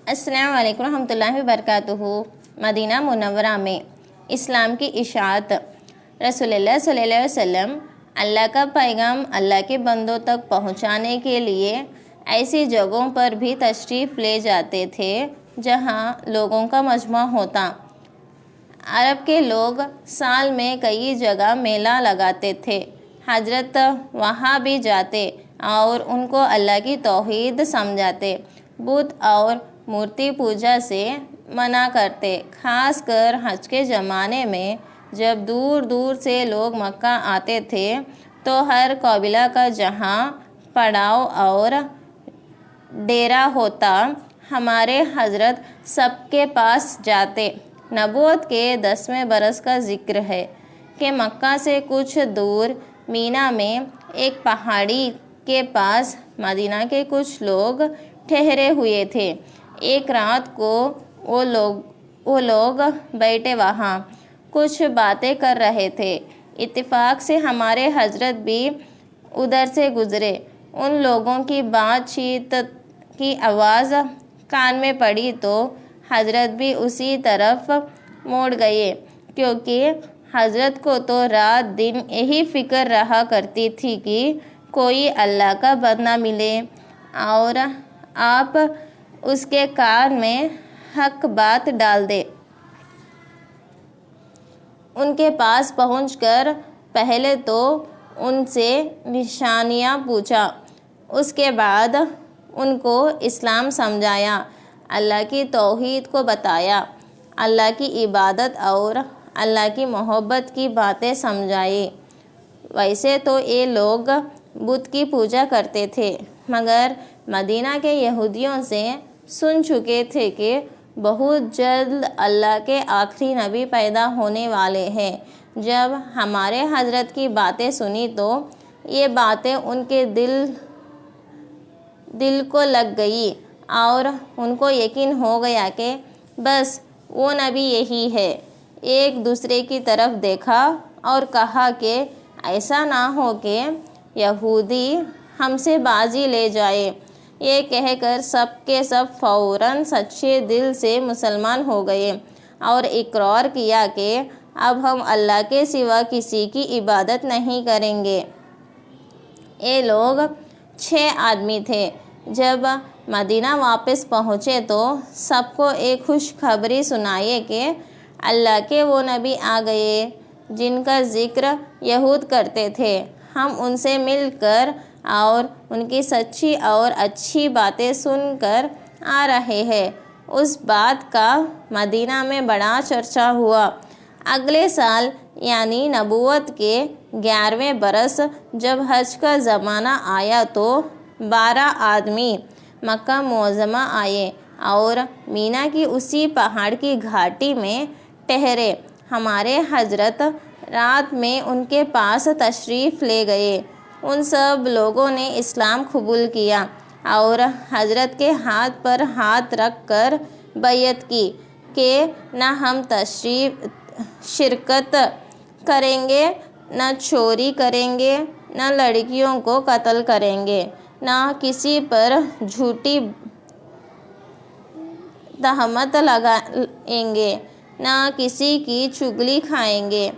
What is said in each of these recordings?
السلام علیکم ورحمۃ اللہ وبرکاتہ۔ مدینہ منورہ میں اسلام کی اشاعت۔ رسول اللہ صلی اللہ علیہ وسلم اللہ کا پیغام اللہ کے بندوں تک پہنچانے کے لیے ایسی جگہوں پر بھی تشریف لے جاتے تھے جہاں لوگوں کا مجمع ہوتا۔ عرب کے لوگ سال میں کئی جگہ میلہ لگاتے تھے۔ حضرت وہاں بھی جاتے اور ان کو اللہ کی توحید سمجھاتے، بت اور مورتی پوجا سے منع کرتے۔ خاص کر حج کے زمانے میں جب دور دور سے لوگ مکہ آتے تھے تو ہر قبیلہ کا جہاں پڑاؤ اور ڈیرا ہوتا، ہمارے حضرت سب کے پاس جاتے۔ نبوت کے 10ویں برس کا ذکر ہے کہ مکہ سے کچھ دور مینا میں ایک پہاڑی کے پاس مدینہ کے کچھ لوگ ٹھہرے ہوئے تھے۔ ایک رات کو وہ لوگ بیٹھے وہاں کچھ باتیں کر رہے تھے۔ اتفاق سے ہمارے حضرت بھی ادھر سے گزرے۔ ان لوگوں کی بات چیت کی آواز کان میں پڑی تو حضرت بھی اسی طرف موڑ گئے، کیونکہ حضرت کو تو رات دن یہی فکر رہا کرتی تھی کہ کوئی اللہ کا بندہ ملے اور آپ اس کے کان میں حق بات ڈال دے۔ ان کے پاس پہنچ کر پہلے تو ان سے نشانیاں پوچھا، اس کے بعد ان کو اسلام سمجھایا، اللہ کی توحید کو بتایا، اللہ کی عبادت اور اللہ کی محبت کی باتیں سمجھائی۔ ویسے تو یہ لوگ بت کی پوجا کرتے تھے، مگر مدینہ کے یہودیوں سے سن چکے تھے کہ بہت جلد اللہ کے آخری نبی پیدا ہونے والے ہیں۔ جب ہمارے حضرت کی باتیں سنی تو یہ باتیں ان کے دل کو لگ گئی اور ان کو یقین ہو گیا کہ بس وہ نبی یہی ہے۔ ایک دوسرے کی طرف دیکھا اور کہا کہ ایسا نہ ہو کہ یہودی ہم سے بازی لے جائے۔ یہ کہہ کر سب کے سب فوراً سچے دل سے مسلمان ہو گئے اور اقرار کیا کہ اب ہم اللہ کے سوا کسی کی عبادت نہیں کریں گے۔ یہ لوگ 6 آدمی تھے۔ جب مدینہ واپس پہنچے تو سب کو ایک خوشخبری سنائی کہ اللہ کے وہ نبی آ گئے جن کا ذکر یہود کرتے تھے۔ ہم ان سے مل کر اور ان کی سچی اور اچھی باتیں سن کر آ رہے ہیں۔ اس بات کا مدینہ میں بڑا چرچا ہوا۔ اگلے سال یعنی نبوت کے 11ویں برس جب حج کا زمانہ آیا تو 12 آدمی مکہ معظمہ آئے اور مینا کی اسی پہاڑ کی گھاٹی میں ٹھہرے۔ ہمارے حضرت رات میں ان کے پاس تشریف لے گئے۔ ان سب لوگوں نے اسلام قبول کیا اور حضرت کے ہاتھ پر ہاتھ رکھ کر بیعت کی کہ نہ ہم شرکت کریں گے، نہ چوری کریں گے، نہ لڑکیوں کو قتل کریں گے، نہ کسی پر جھوٹی تہمت لگائیں گے، نہ کسی کی چغلی کھائیں گے۔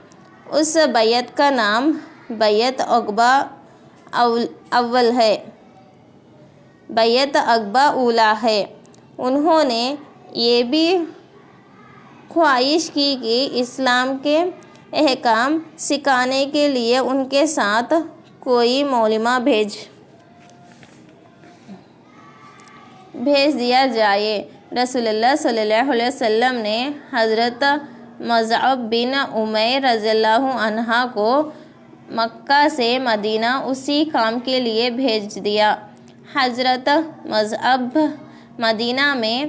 اس بیعت کا نام بیعت عقبہ اول ہے، بیعت عقبہ اولیٰ ہے۔ انہوں نے یہ بھی خواہش کی کہ اسلام کے احکام سکھانے کے لیے ان کے ساتھ کوئی مولمہ بھیج دیا جائے۔ رسول اللہ صلی اللہ علیہ وسلم نے حضرت مصعب بن عمیر رضی اللہ عنہ کو مکہ سے مدینہ اسی کام کے لیے بھیج دیا۔ حضرت مصعب مدینہ میں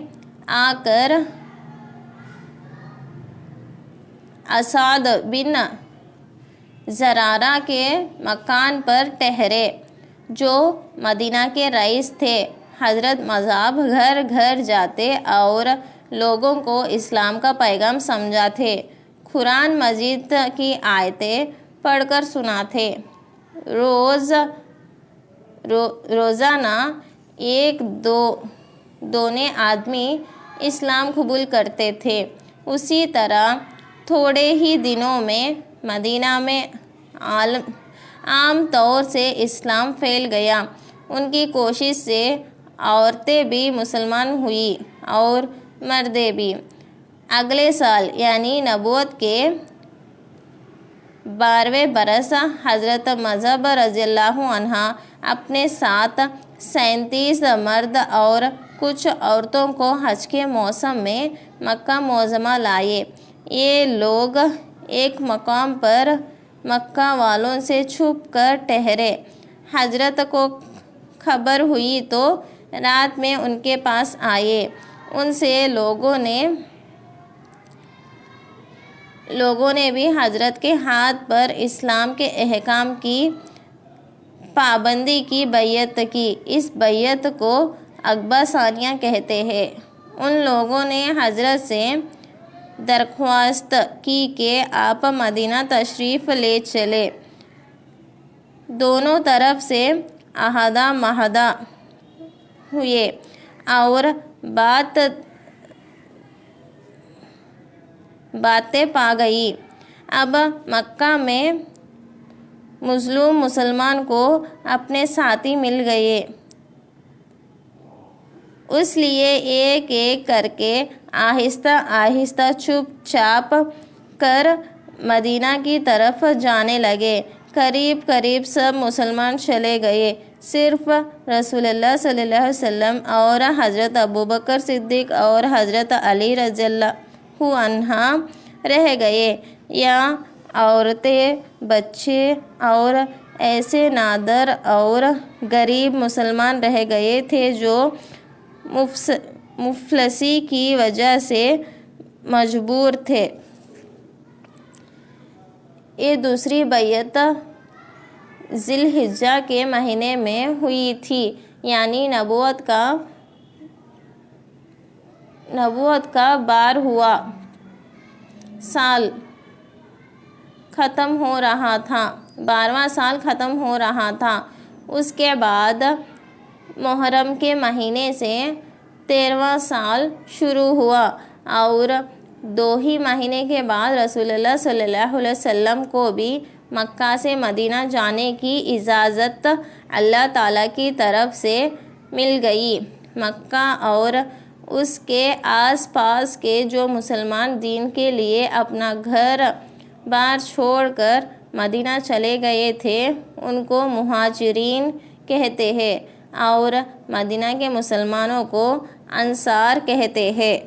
آ کر اسعد بن زرارہ کے مکان پر ٹھہرے، جو مدینہ کے رئیس تھے۔ حضرت مصعب گھر گھر جاتے اور لوگوں کو اسلام کا پیغام سمجھاتے، قرآن مجید کی آیتیں پڑھ کر سناتے۔ روزانہ 1-2 دونوں آدمی اسلام قبول کرتے تھے۔ اسی طرح تھوڑے ہی دنوں میں مدینہ میں عام طور سے اسلام پھیل گیا۔ ان کی کوشش سے عورتیں بھی مسلمان ہوئیں اور مردیں بھی۔ اگلے سال یعنی نبوت کے 12ویں برس حضرت مذہب رضی اللہ عنہ اپنے ساتھ 37 مرد اور کچھ عورتوں کو حج کے موسم میں مکہ معظمہ لائے۔ یہ لوگ ایک مقام پر مکہ والوں سے چھپ کر ٹھہرے۔ حضرت کو خبر ہوئی تو رات میں ان کے پاس آئے۔ ان سے لوگوں نے بھی حضرت کے ہاتھ پر اسلام کے احکام کی پابندی کی بیعت کی۔ اس بیعت کو عقبہ ثانیہ کہتے ہیں۔ ان لوگوں نے حضرت سے درخواست کی کہ آپ مدینہ تشریف لے چلیں۔ دونوں طرف سے عہدہ معاہدہ ہوئے اور باتیں پا گئی۔ اب مکہ میں مظلوم مسلمان کو اپنے ساتھی مل گئے، اس لیے ایک ایک کر کے آہستہ آہستہ چپ چاپ کر مدینہ کی طرف جانے لگے۔ قریب قریب سب مسلمان چلے گئے، صرف رسول اللہ صلی اللہ علیہ وسلم اور حضرت ابوبکر صدیق اور حضرت علی رضی اللہ عنہ رہ گئے۔ یا عورتیں، بچے اور ایسے نادر اور غریب مسلمان رہ گئے تھے جو مفلسی کی وجہ سے مجبور تھے۔ یہ دوسری بیعت ذی الحجہ کے مہینے میں ہوئی تھی، یعنی نبوت کا 12واں سال ختم ہو رہا تھا۔ 12واں سال ختم ہو رہا تھا۔ اس کے بعد محرم کے مہینے سے 13واں سال شروع ہوا اور 2 ہی مہینے کے بعد رسول اللہ صلی اللہ علیہ وسلم کو بھی مکہ سے مدینہ جانے کی اجازت اللہ تعالیٰ کی طرف سے مل گئی۔ مکہ اور اس کے آس پاس کے جو مسلمان دین کے لیے اپنا گھر بار چھوڑ کر مدینہ چلے گئے تھے ان کو مہاجرین کہتے ہیں اور مدینہ کے مسلمانوں کو انصار کہتے ہیں۔